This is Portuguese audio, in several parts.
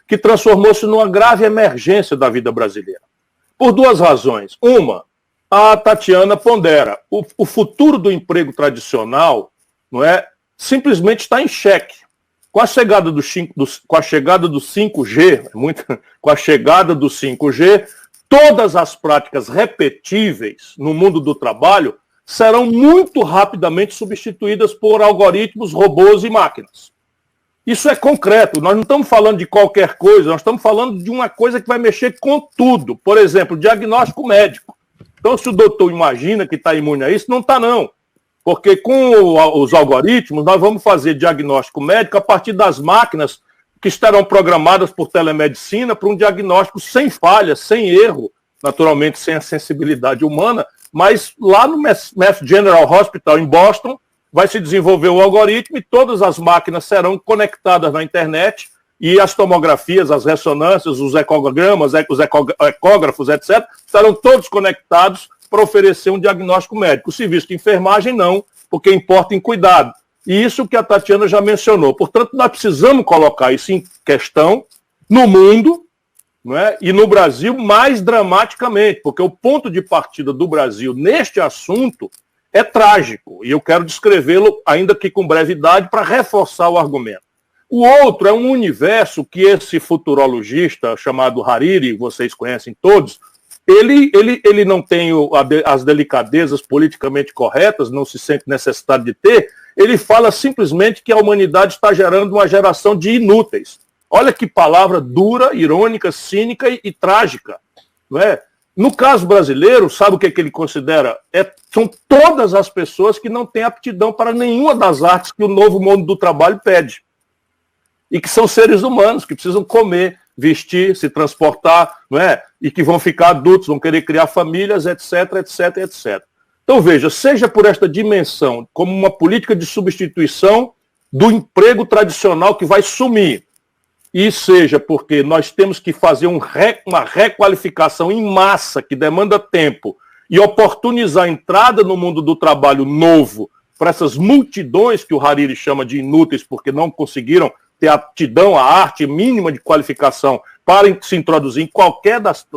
que transformou-se numa grave emergência da vida brasileira. Por duas razões. Uma, a Tatiana pondera. O futuro do emprego tradicional, não é, simplesmente está em xeque. Com a chegada do 5G, com a chegada do 5G, todas as práticas repetíveis no mundo do trabalho serão muito rapidamente substituídas por algoritmos, robôs e máquinas. Isso é concreto, nós não estamos falando de qualquer coisa, nós estamos falando de uma coisa que vai mexer com tudo. Por exemplo, diagnóstico médico. Então, se o doutor imagina que está imune a isso, não está não. Porque com os algoritmos, nós vamos fazer diagnóstico médico a partir das máquinas que estarão programadas por telemedicina para um diagnóstico sem falha, sem erro, naturalmente sem a sensibilidade humana, mas lá no Mass General Hospital, em Boston, vai se desenvolver o algoritmo e todas as máquinas serão conectadas na internet e as tomografias, as ressonâncias, os ecogramas, os ecógrafos, etc., estarão todos conectados para oferecer um diagnóstico médico. O serviço de enfermagem não, porque importa em cuidado. E isso que a Tatiana já mencionou. Portanto, nós precisamos colocar isso em questão no mundo, não é? E no Brasil mais dramaticamente, porque o ponto de partida do Brasil neste assunto é trágico. E eu quero descrevê-lo, ainda que com brevidade, para reforçar o argumento. O outro é um universo que esse futurologista chamado Hariri, vocês conhecem todos, ele não tem as delicadezas politicamente corretas, não se sente necessidade de ter, ele fala simplesmente que a humanidade está gerando uma geração de inúteis. Olha que palavra dura, irônica, cínica e trágica. Não é? No caso brasileiro, sabe o que ele considera? São todas as pessoas que não têm aptidão para nenhuma das artes que o novo mundo do trabalho pede. E que são seres humanos, que precisam comer, vestir, se transportar, não é? E que vão ficar adultos, vão querer criar famílias, etc, etc, etc. Então, veja, seja por esta dimensão, como uma política de substituição do emprego tradicional que vai sumir, e seja porque nós temos que fazer uma requalificação em massa que demanda tempo e oportunizar a entrada no mundo do trabalho novo para essas multidões que o Hariri chama de inúteis porque não conseguiram ter aptidão à arte mínima de qualificação para se introduzir em qualquer das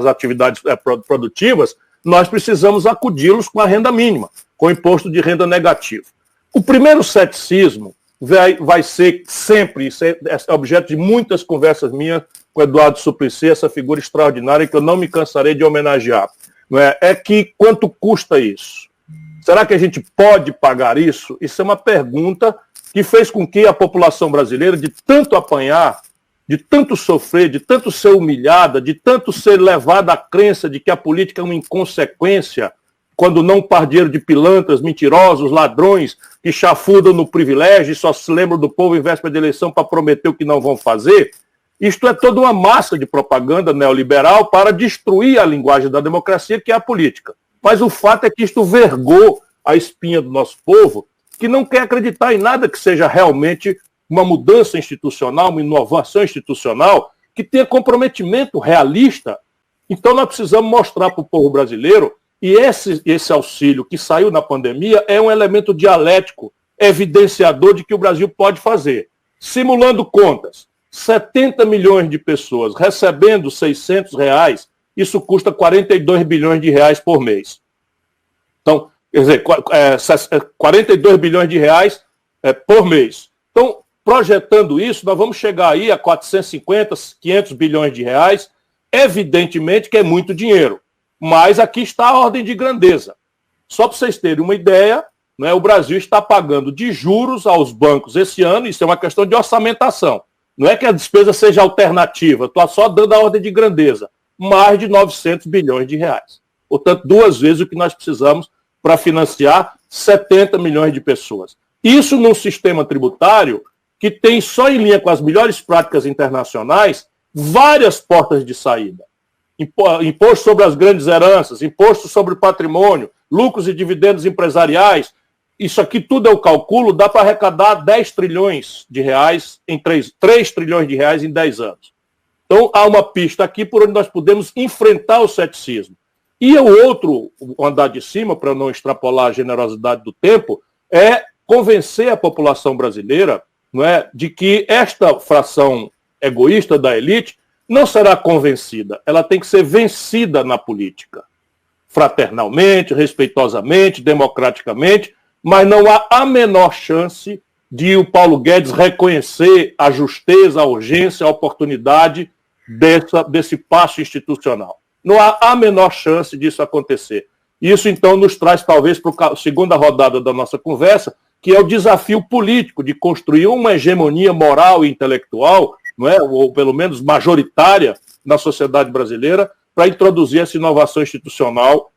atividades produtivas, nós precisamos acudi-los com a renda mínima, com o imposto de renda negativo. O primeiro ceticismo vai ser sempre, isso é objeto de muitas conversas minhas com Eduardo Suplicy, essa figura extraordinária que eu não me cansarei de homenagear. Não é? É que quanto custa isso? Será que a gente pode pagar isso? Isso é uma pergunta que fez com que a população brasileira, de tanto apanhar, de tanto sofrer, de tanto ser humilhada, de tanto ser levada à crença de que a política é uma inconsequência, quando não pardieiro de pilantras, mentirosos, ladrões, que chafurdam no privilégio e só se lembram do povo em véspera de eleição para prometer o que não vão fazer. Isto é toda uma massa de propaganda neoliberal para destruir a linguagem da democracia, que é a política. Mas o fato é que isto vergou a espinha do nosso povo, que não quer acreditar em nada que seja realmente uma mudança institucional, uma inovação institucional, que tenha comprometimento realista. Então nós precisamos mostrar para o povo brasileiro, e esse auxílio que saiu na pandemia é um elemento dialético, evidenciador de que o Brasil pode fazer. Simulando contas, 70 milhões de pessoas recebendo R$600, isso custa 42 bilhões de reais por mês. Então, quer dizer, 42 bilhões de reais por mês. Então, projetando isso, nós vamos chegar aí a 450, 500 bilhões de reais. Evidentemente que é muito dinheiro, mas aqui está a ordem de grandeza. Só para vocês terem uma ideia, né, o Brasil está pagando de juros aos bancos esse ano, isso é uma questão de orçamentação. Não é que a despesa seja alternativa, estou só dando a ordem de grandeza. Mais de 900 bilhões de reais. Portanto, 2 vezes o que nós precisamos para financiar 70 milhões de pessoas. Isso num sistema tributário que tem só em linha com as melhores práticas internacionais várias portas de saída. Imposto sobre as grandes heranças, imposto sobre o patrimônio, lucros e dividendos empresariais. Isso aqui tudo é o cálculo, dá para arrecadar 10 trilhões de reais em 3 trilhões de reais em 10 anos. Então há uma pista aqui por onde nós podemos enfrentar o ceticismo. E o outro andar de cima, para não extrapolar a generosidade do tempo, é convencer a população brasileira não é, de que esta fração egoísta da elite não será convencida, ela tem que ser vencida na política, fraternalmente, respeitosamente, democraticamente, mas não há a menor chance de o Paulo Guedes reconhecer a justeza, a urgência, a oportunidade desse passo institucional. Não há a menor chance disso acontecer. Isso, então, nos traz, talvez, para a segunda rodada da nossa conversa, que é o desafio político de construir uma hegemonia moral e intelectual, não é? Ou pelo menos majoritária, na sociedade brasileira, para introduzir essa inovação institucional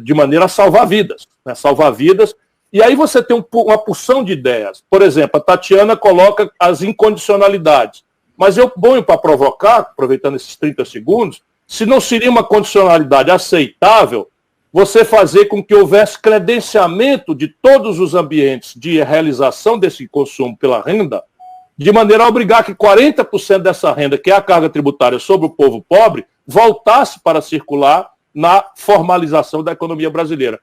de maneira a salvar vidas. Né? Salvar vidas. E aí você tem uma porção de ideias. Por exemplo, a Tatiana coloca as incondicionalidades. Mas eu ponho para provocar, aproveitando esses 30 segundos, se não seria uma condicionalidade aceitável você fazer com que houvesse credenciamento de todos os ambientes de realização desse consumo pela renda, de maneira a obrigar que 40% dessa renda, que é a carga tributária sobre o povo pobre, voltasse para circular na formalização da economia brasileira.